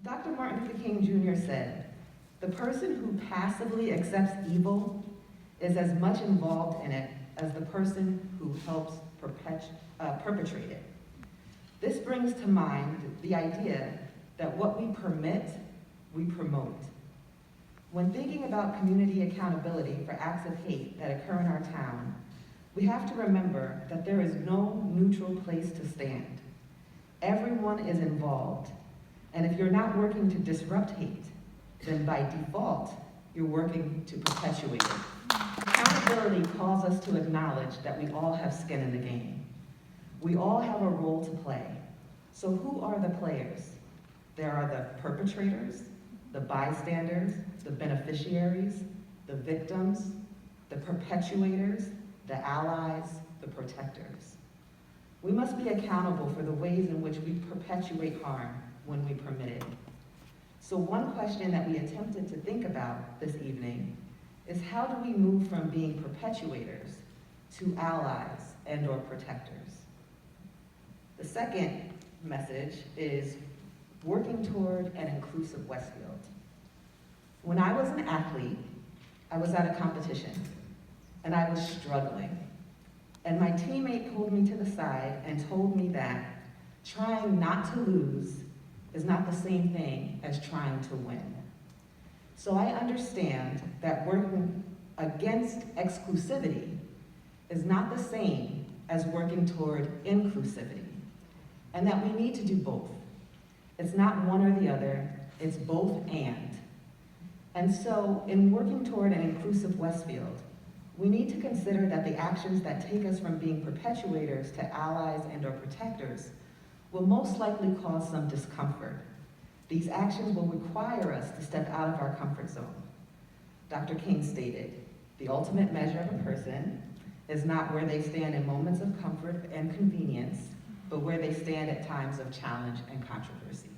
Dr. Martin Luther King Jr. said, "The person who passively accepts evil is as much involved in it as the person who helps perpetrate it." This brings to mind the idea that what we permit, we promote. When thinking about community accountability for acts of hate that occur in our town, we have to remember that there is no neutral place to stand. Everyone is involved, and if you're not working to disrupt hate, then by default, you're working to perpetuate it. Accountability calls us to acknowledge that we all have skin in the game. We all have a role to play. So who are the players? There are the perpetrators, the bystanders, the beneficiaries, the victims, the perpetuators, the allies, the protectors. We must be accountable for the ways in which we perpetuate harm when we permit it. So one question that we attempted to think about this evening is, how do we move from being perpetuators to allies and/or protectors? The second message is working toward an inclusive Westfield. When I was an athlete, I was at a competition, and I was struggling. And my teammate pulled me to the side and told me that trying not to lose is not the same thing as trying to win. So I understand that working against exclusivity is not the same as working toward inclusivity, and that we need to do both. It's not one or the other, it's both and. And so in working toward an inclusive Westfield, we need to consider that the actions that take us from being perpetuators to allies and/or protectors will most likely cause some discomfort. These actions will require us to step out of our comfort zone. Dr. King stated, "The ultimate measure of a person is not where they stand in moments of comfort and convenience, but where they stand at times of challenge and controversy."